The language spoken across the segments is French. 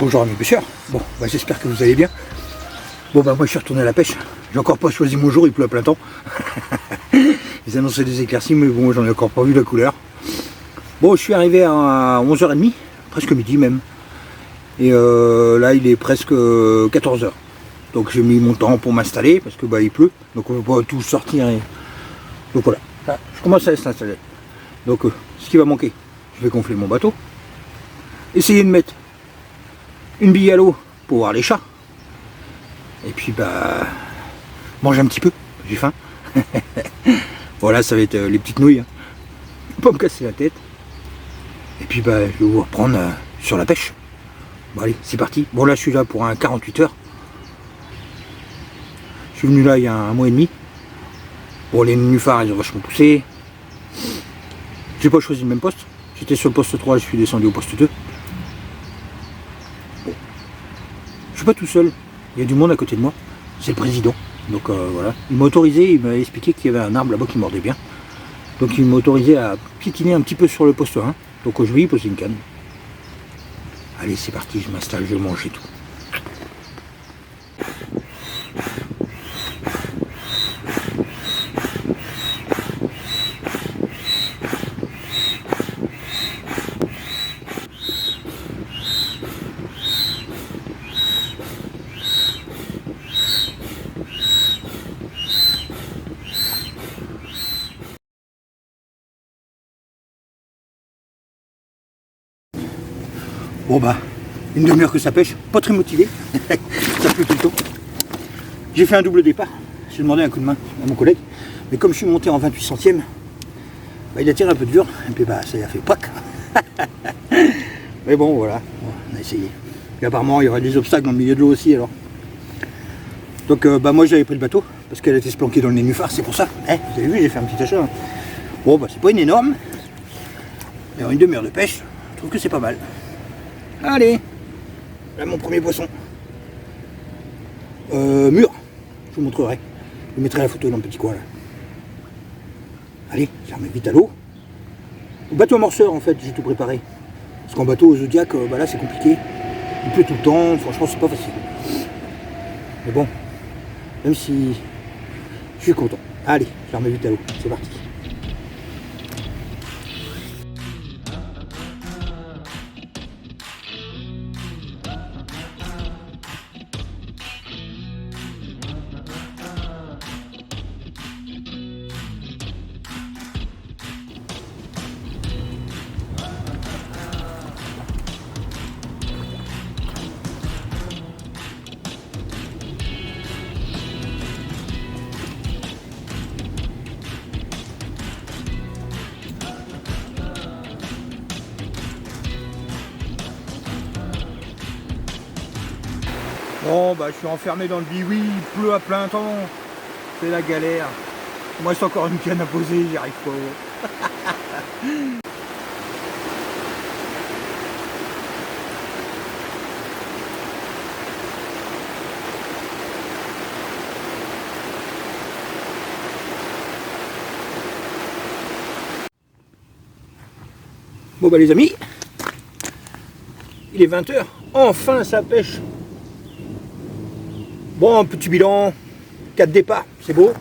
Bonjour amis pêcheurs, bon bah, j'espère que vous allez bien. Bon bah moi je suis retourné à la pêche, j'ai encore pas choisi mon jour, il pleut à plein temps. Ils annonçaient des éclaircies mais bon j'en ai encore pas vu la couleur. Bon je suis arrivé à 11h30, presque midi même. Et là il est presque 14h. Donc j'ai mis mon temps pour m'installer parce que bah il pleut, donc on ne peut pas tout sortir. Donc voilà, là, je commence à s'installer. Donc ce qui va manquer, je vais gonfler mon bateau. Essayer de mettre une bille à l'eau pour voir les chats. Et puis bah manger un petit peu, j'ai faim. Voilà, ça va être les petites nouilles. Hein. Pas me casser la tête. Et puis bah je vais vous reprendre sur la pêche. Bon allez, c'est parti. Bon là je suis là pour un 48 heures. Je suis venu là il y a un mois et demi. Bon les nénuphars ils ont vachement poussé. J'ai pas choisi le même poste. J'étais sur le poste 3, je suis descendu au poste 2. Bon. Je suis pas tout seul. Il y a du monde à côté de moi. C'est le président. Donc voilà. Il m'a autorisé, il m'a expliqué qu'il y avait un arbre là-bas qui mordait bien. Donc il m'a autorisé à piétiner un petit peu sur le poste 1. Donc je vais y poser une canne. Allez c'est parti, je m'installe, je mange et tout. Bon bah, une demi-heure que ça pêche, pas très motivé, ça pleut tout le temps. J'ai fait un double départ, j'ai demandé un coup de main à mon collègue, mais comme je suis monté en 28 centièmes, bah, il a tiré un peu dur, et puis bah ça y a fait pack. Mais bon voilà, on a essayé. Et apparemment il y aurait des obstacles dans le milieu de l'eau aussi alors. Donc bah moi j'avais pris le bateau, parce qu'elle était se planquer dans le nénuphar, c'est pour ça. Vous avez vu, j'ai fait un petit achat. Hein. Bon bah c'est pas une énorme, mais en une demi-heure de pêche, je trouve que c'est pas mal. Allez, là mon premier poisson. Mûr, je vous montrerai. Je vous mettrai la photo dans le petit coin là. Allez, je remets vite à l'eau. Au bateau amorceur en fait, j'ai tout préparé. Parce qu'en bateau au Zodiac, bah là c'est compliqué. Il pleut tout le temps, franchement c'est pas facile. Mais bon, même si je suis content. Allez, je remets vite à l'eau, c'est parti. Bon bah je suis enfermé dans le biwi, il pleut à plein temps, c'est la galère. Moi c'est encore une canne à poser, j'y arrive pas. Bon bah les amis, il est 20h, enfin ça pêche. Bon, un petit bilan, 4 départs, c'est beau.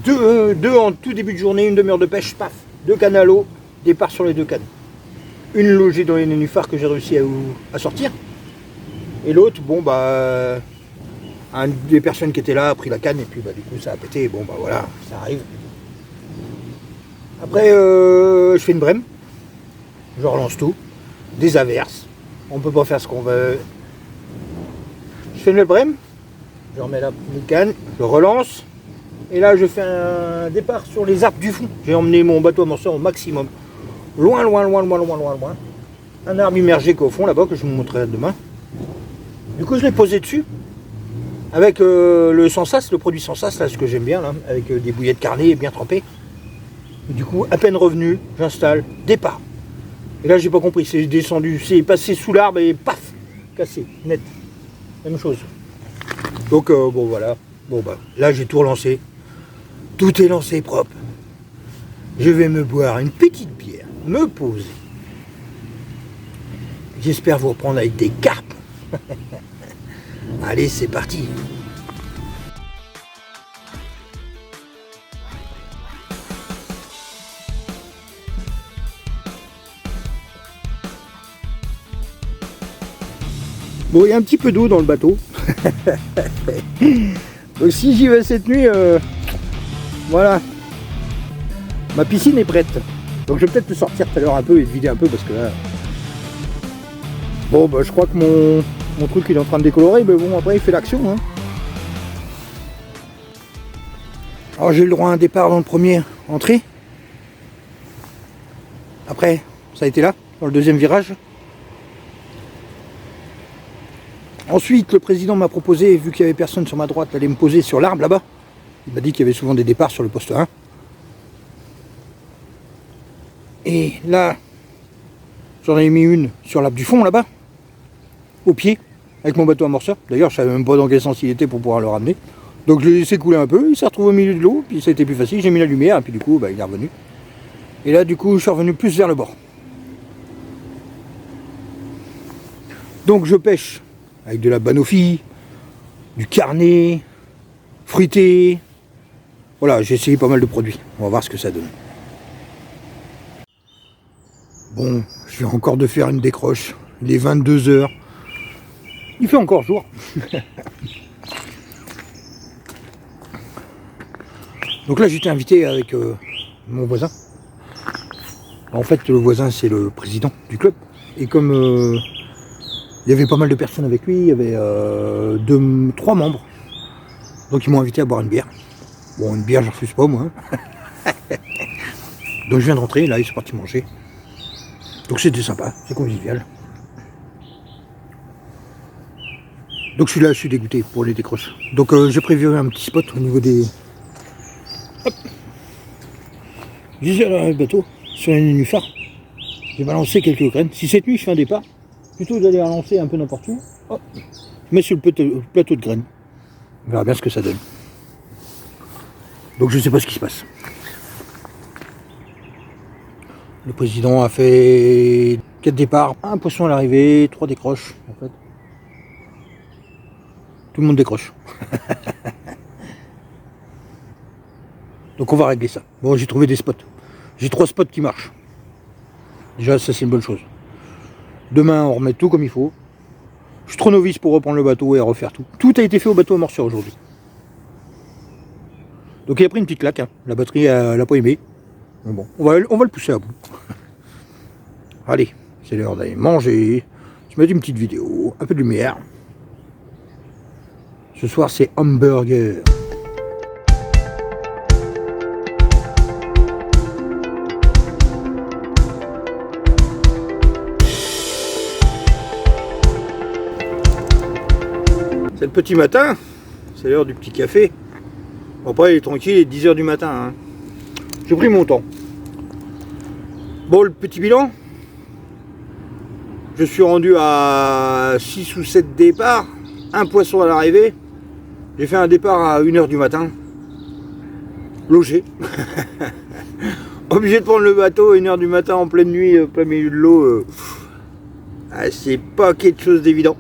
Deux en tout début de journée, une demi-heure de pêche, paf. 2 cannes à l'eau, départ sur les 2 cannes. Une logée dans les nénuphars que j'ai réussi à sortir. Et l'autre, bon bah, un des personnes qui étaient là a pris la canne et puis bah du coup ça a pété. Bon bah voilà, ça arrive. Après, je fais une brème. Je relance tout. Des averses. On peut pas faire ce qu'on veut. Je fais une brème, je remets la canne, je relance, et là je fais un départ sur les arbres du fond. J'ai emmené mon bateau amorceur au maximum. Loin, loin, loin, loin, loin, loin, loin. Un arbre immergé qu'au fond là-bas, que je vous montrerai demain. Du coup je l'ai posé dessus, avec le sans sas, le produit sans sas, là, ce que j'aime bien, là, avec des bouillets de carnet bien trempées. Du coup, à peine revenu, j'installe, départ. Et là j'ai pas compris, c'est descendu, c'est passé sous l'arbre et paf, cassé, net. Même chose. Donc bon voilà. Bon bah là j'ai tout relancé. Tout est lancé propre. Je vais me boire une petite bière, me poser. J'espère vous reprendre avec des carpes. Allez, c'est parti. Bon, il y a un petit peu d'eau dans le bateau. Donc si j'y vais cette nuit, voilà. Ma piscine est prête. Donc je vais peut-être le sortir tout à l'heure un peu et le vider un peu parce que là... Bon, bah je crois que mon truc il est en train de décolorer, mais bon, après il fait l'action. Hein. Alors j'ai eu le droit à un départ dans le premier entrée. Après, ça a été là, dans le deuxième virage. Ensuite, le président m'a proposé, vu qu'il n'y avait personne sur ma droite, d'aller me poser sur l'arbre là-bas. Il m'a dit qu'il y avait souvent des départs sur le poste 1. Et là, j'en ai mis une sur l'arbre du fond là-bas, au pied, avec mon bateau amorceur. D'ailleurs, je ne savais même pas dans quel sens il était pour pouvoir le ramener. Donc je l'ai laissé couler un peu, il s'est retrouvé au milieu de l'eau, puis ça a été plus facile, j'ai mis la lumière, et puis du coup, bah, il est revenu. Et là, du coup, je suis revenu plus vers le bord. Donc je pêche avec de la banoffie, du carnet, fruité. Voilà, j'ai essayé pas mal de produits. On va voir ce que ça donne. Bon, je viens encore de faire une décroche. Il est 22 h. Il fait encore jour. Donc là, j'étais invité avec mon voisin. En fait, le voisin, c'est le président du club. Et comme il y avait pas mal de personnes avec lui, il y avait 3 membres. Donc ils m'ont invité à boire une bière. Bon, une bière, je refuse pas, moi. Donc je viens de rentrer, là, ils sont partis manger. Donc c'était sympa, c'est convivial. Donc je suis là, je suis dégoûté pour les décroches. Donc j'ai prévu un petit spot au niveau des... Hop. J'ai le bateau, sur les nénuphars. J'ai balancé quelques graines. Si cette nuit je fais un départ, plutôt que d'aller lancer un peu n'importe où, hop, je mets sur le plateau de graines. On verra bien ce que ça donne. Donc je ne sais pas ce qui se passe. Le président a fait 4 départs, un poisson à l'arrivée, 3 décroches en fait. Tout le monde décroche. Donc on va régler ça. Bon, j'ai trouvé des spots. J'ai 3 spots qui marchent. Déjà ça c'est une bonne chose. Demain on remet tout comme il faut. Je suis trop novice pour reprendre le bateau et refaire tout. Tout a été fait au bateau amorceur aujourd'hui. Donc il a pris une petite claque, hein. La batterie elle n'a pas aimé. Bon, on va le pousser à bout. Allez, c'est l'heure d'aller manger. Je mets une petite vidéo, un peu de lumière. Ce soir c'est hamburger. C'est le petit matin, c'est l'heure du petit café. Bon, après il est tranquille, il est 10 h du matin. Hein. J'ai pris mon temps. Bon, le petit bilan. Je suis rendu à 6 ou 7 départs. Un poisson à l'arrivée. J'ai fait un départ à 1 h du matin. Logé. Obligé de prendre le bateau à 1 h du matin en pleine nuit, plein milieu de l'eau. C'est pas quelque chose d'évident.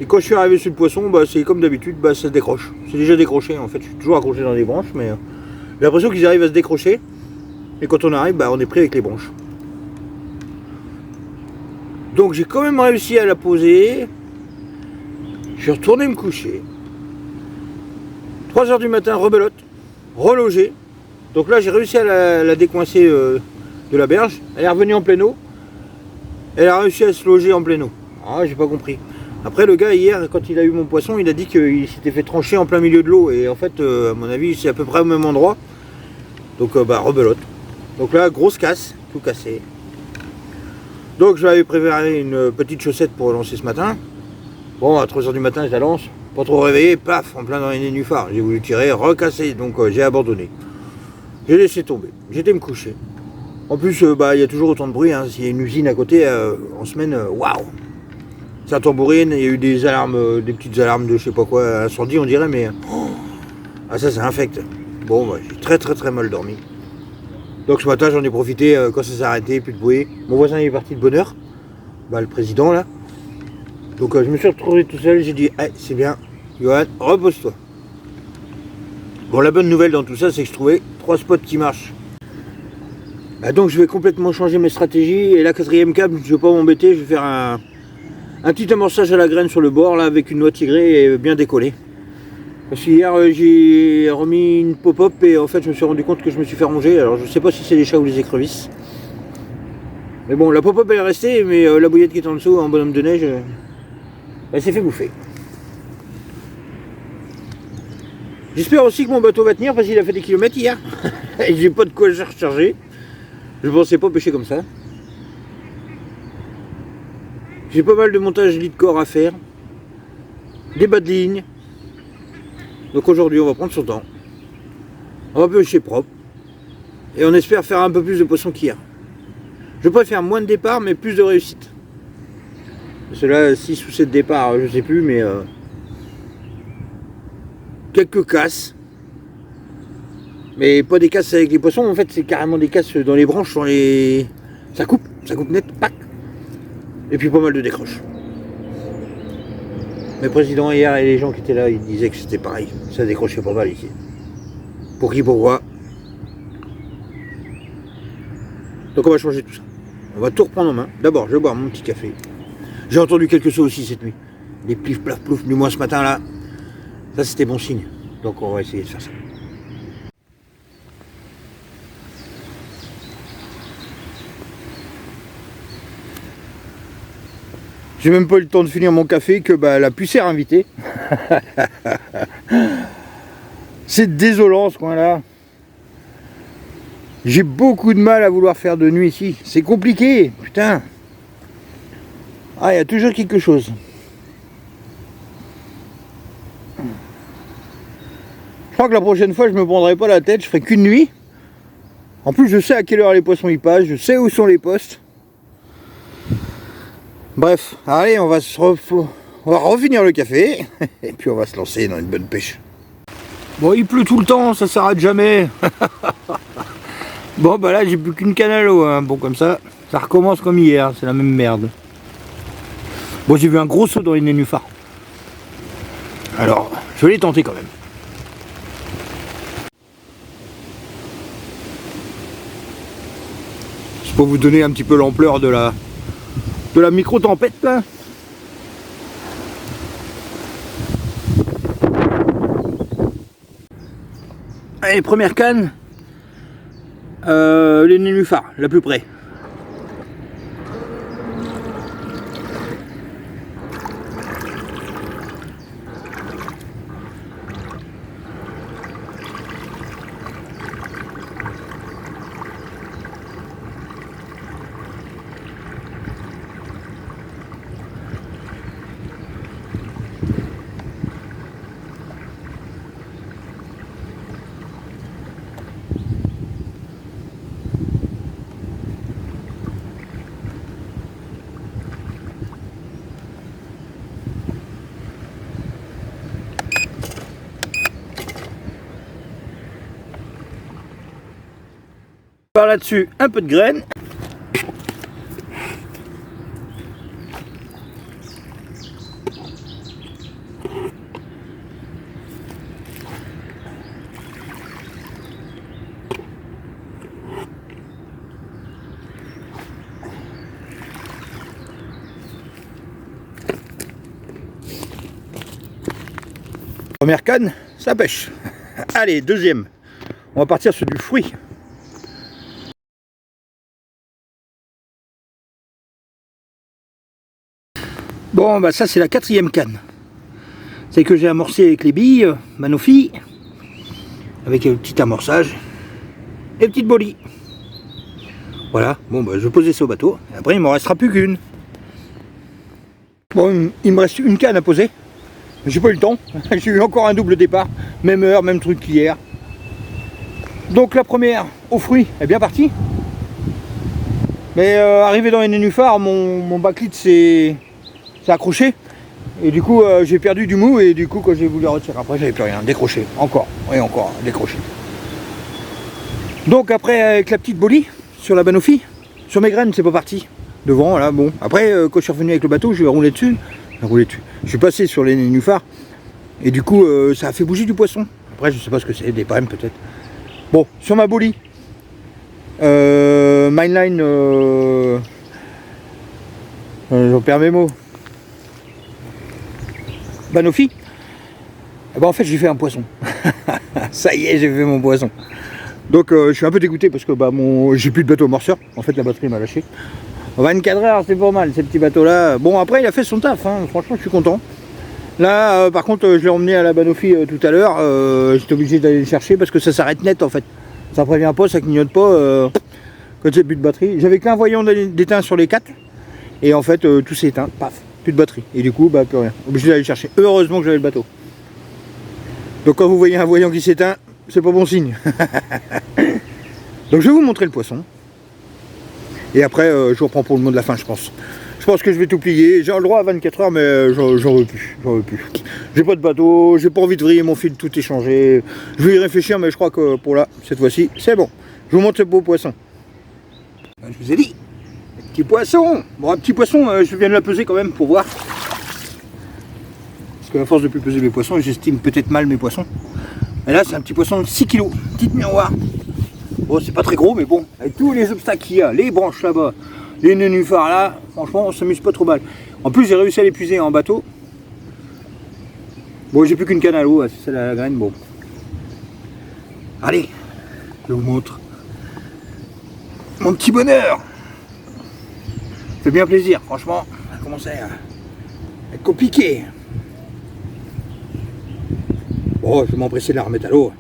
Et quand je suis arrivé sur le poisson, bah, c'est comme d'habitude, bah, ça se décroche. C'est déjà décroché en fait. Je suis toujours accroché dans les branches, mais j'ai l'impression qu'ils arrivent à se décrocher. Et quand on arrive, bah, on est pris avec les branches. Donc j'ai quand même réussi à la poser. Je suis retourné me coucher. 3 h du matin, rebelote, relogé. Donc là j'ai réussi à la décoincer de la berge. Elle est revenue en pleine eau. Elle a réussi à se loger en pleine eau. Ah, j'ai pas compris. Après le gars hier, quand il a eu mon poisson, il a dit qu'il s'était fait trancher en plein milieu de l'eau. Et en fait, à mon avis, c'est à peu près au même endroit. Donc bah rebelote. Donc là, grosse casse, tout cassé. Donc je l'avais préparé une petite chaussette pour lancer ce matin. Bon, à 3 h du matin, je la lance. Pas trop réveillé, paf, en plein dans les nénuphars. J'ai voulu tirer, recasser, donc j'ai abandonné. J'ai laissé tomber. J'étais me coucher. En plus, bah, il y a toujours autant de bruit. Hein. S'il y a une usine à côté, en semaine, waouh! Ça tambourine, il y a eu des alarmes, des petites alarmes de je sais pas quoi, incendie on dirait, mais... Oh, ah ça infecte. Bon, bah, j'ai très mal dormi. Donc ce matin j'en ai profité quand ça s'est arrêté, plus de bruit. Mon voisin est parti de bonne heure, le président là. Donc je me suis retrouvé tout seul, j'ai dit hey, c'est bien, Johan, repose-toi. Bon, la bonne nouvelle dans tout ça, c'est que je trouvais 3 spots qui marchent. Donc je vais complètement changer mes stratégies. Et la 4e câble, je ne vais pas m'embêter, je vais faire un petit amorçage à la graine sur le bord là avec une noix tigrée et bien décollée. Parce qu'hier j'ai remis une pop-up et en fait je me suis rendu compte que je me suis fait ronger. Alors je ne sais pas si c'est les chats ou les écrevisses. Mais bon, la pop-up elle est restée, mais la bouillette qui est en dessous en bonhomme de neige, elle s'est fait bouffer. J'espère aussi que mon bateau va tenir parce qu'il a fait des kilomètres hier. Et j'ai pas de quoi le recharger. Je pensais pas pêcher comme ça. J'ai pas mal de montage lit de corps à faire. Des bas de ligne. Donc aujourd'hui on va prendre son temps. On va pêcher propre. Et on espère faire un peu plus de poissons qu'hier. Je préfère moins de départ mais plus de réussite. Parce que là 6 ou 7 départs, je sais plus, mais quelques casses. Mais pas des casses avec les poissons, en fait c'est carrément des casses dans les branches, dans les. Ça coupe net, pac. Et puis pas mal de décroches. Mes présidents hier et les gens qui étaient là, ils disaient que c'était pareil. Ça décrochait pas mal ici. Pour qui, pourquoi. Donc on va changer tout ça. On va tout reprendre en main. D'abord, je vais boire mon petit café. J'ai entendu quelque chose aussi cette nuit. Des plif, plaf, plouf, du moins ce matin là. Ça c'était bon signe. Donc on va essayer de faire ça. J'ai même pas eu le temps de finir mon café que la pucère invitée. C'est désolant ce coin là. J'ai beaucoup de mal à vouloir faire de nuit ici. C'est compliqué, putain. Ah, il y a toujours quelque chose. Je crois que la prochaine fois je me prendrai pas la tête, je ferai qu'une nuit. En plus je sais à quelle heure les poissons y passent, je sais où sont les postes. Bref, allez, on va refinir le café et puis on va se lancer dans une bonne pêche. Bon, il pleut tout le temps, ça s'arrête jamais. Bon, là, j'ai plus qu'une canne à l'eau, hein. Bon, comme ça recommence comme hier, c'est la même merde. Bon, j'ai vu un gros saut dans les nénuphars. Alors, je vais les tenter quand même. C'est pour vous donner un petit peu l'ampleur de la micro-tempête là. Allez, première canne, les nénuphars, la plus près. Par là-dessus, un peu de graines. Première canne, ça pêche. Allez, deuxième. On va partir sur du fruit. Bon, ça c'est la 4e canne. C'est que j'ai amorcé avec les billes, Manofi, avec un petit amorçage et petite bolie. Voilà, bon je vais poser ça au bateau, et après il ne m'en restera plus qu'une. Bon, il me reste une canne à poser, mais j'ai pas eu le temps, j'ai eu encore un double départ, même heure, même truc qu'hier. Donc la première, aux fruits, est bien partie. Mais arrivé dans les nénuphars, mon backlight s'est accroché. Et du coup j'ai perdu du mou et du coup quand j'ai voulu retirer après j'avais plus rien, décroché, encore, et encore, décroché. Donc après avec la petite bolie sur la Banofi, sur mes graines c'est pas parti. Devant là, bon. Après quand je suis revenu avec le bateau, je vais rouler dessus. Je suis passé sur les nénuphars et du coup ça a fait bouger du poisson. Après je sais pas ce que c'est, des palmes peut-être. Bon, sur ma bolie, Mainline, j'en perds mes mots. Banofi, eh ben, en fait j'ai fait un poisson. Ça y est, j'ai fait mon poisson. Donc je suis un peu dégoûté parce que bah, j'ai plus de bateau amorceur. En fait la batterie m'a lâché. 24 heures c'est pas mal ces petits bateaux là. Bon après il a fait son taf, hein. Franchement je suis content. Là par contre je l'ai emmené à la Banofi tout à l'heure. J'étais obligé d'aller le chercher parce que ça s'arrête net en fait. Ça prévient pas, ça clignote pas quand j'ai plus de batterie. J'avais qu'un voyant d'éteint sur les 4 et en fait tout s'est éteint, paf, plus de batterie. Et du coup bah plus rien. Obligé d'aller le chercher. Heureusement que j'avais le bateau. Donc quand vous voyez un voyant qui s'éteint, c'est pas bon signe. Donc je vais vous montrer le poisson. Et après je reprends pour le mot de la fin je pense. Je pense que je vais tout plier. J'ai le droit à 24 heures mais j'en veux plus. J'ai pas de bateau, j'ai pas envie de vriller mon fil, tout est changé. Je vais y réfléchir mais je crois que pour là, cette fois-ci, c'est bon. Je vous montre ce beau poisson. Je vous ai dit, petit poisson. Bon un petit poisson, je viens de la peser quand même pour voir. Parce qu'à force de plus peser mes poissons, j'estime peut-être mal mes poissons. Et là c'est un petit poisson de 6 kg, petite miroir. Bon c'est pas très gros mais bon, avec tous les obstacles qu'il y a, les branches là-bas, les nénuphars là, franchement on s'amuse pas trop mal. En plus j'ai réussi à l'épuiser en bateau. Bon j'ai plus qu'une canne à l'eau, c'est celle à la graine, bon. Allez, je vous montre mon petit bonheur. Ça fait bien plaisir, franchement, ça commence à être compliqué. Bon je vais m'empresser de la remettre à l'eau.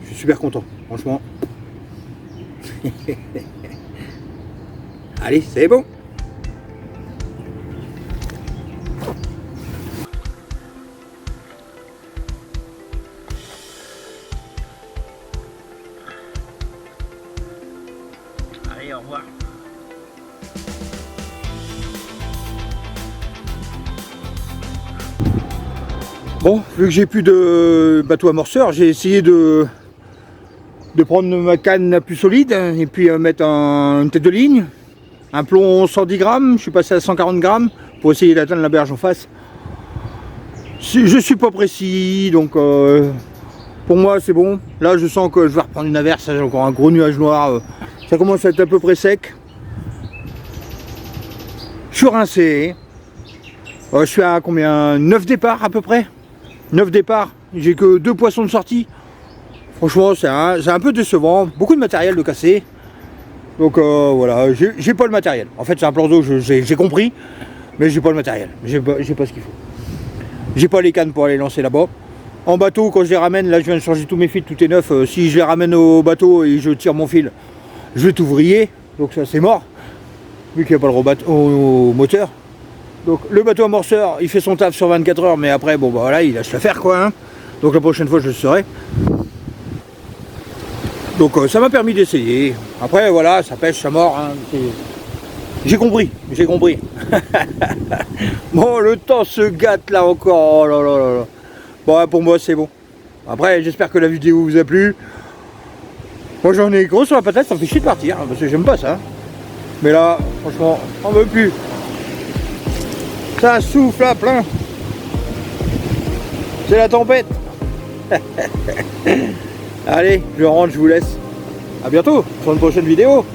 Je suis super content, franchement. Allez, c'est bon. Allez, au revoir. Bon, vu que j'ai plus de bateau amorceur, j'ai essayé de prendre ma canne la plus solide et puis mettre une tête de ligne, un plomb 110 grammes, je suis passé à 140 grammes pour essayer d'atteindre la berge en face. Je suis pas précis, donc pour moi c'est bon. Là je sens que je vais reprendre une averse, j'ai encore un gros nuage noir, ça commence à être à peu près sec. Je suis rincé, je suis à combien, 9 départs à peu près. 9 départs, j'ai que 2 poissons de sortie. Franchement c'est un peu décevant, beaucoup de matériel de casser. Donc voilà, j'ai pas le matériel. En fait c'est un plan d'eau, j'ai compris, mais j'ai pas le matériel, j'ai pas ce qu'il faut. J'ai pas les cannes pour aller lancer là-bas. En bateau, quand je les ramène, là je viens de changer tous mes fils, tout est neuf. Si je les ramène au bateau et je tire mon fil, je vais tout vriller, donc ça c'est mort, vu qu'il n'y a pas le au moteur. Donc le bateau amorceur, il fait son taf sur 24 heures, mais après, bon bah voilà, il lâche l'affaire quoi. Hein. Donc la prochaine fois je le saurai. Donc ça m'a permis d'essayer. Après voilà, ça pêche, ça mord. Hein. J'ai compris. Bon, le temps se gâte là encore. Oh là là là là. Bon, pour moi c'est bon. Après, j'espère que la vidéo vous a plu. Moi j'en ai gros sur la patate, ça me fait chier de partir, hein, parce que j'aime pas ça. Mais là, franchement, on veut plus. Ça souffle à plein. C'est la tempête. Allez, je rentre, je vous laisse. A bientôt sur une prochaine vidéo.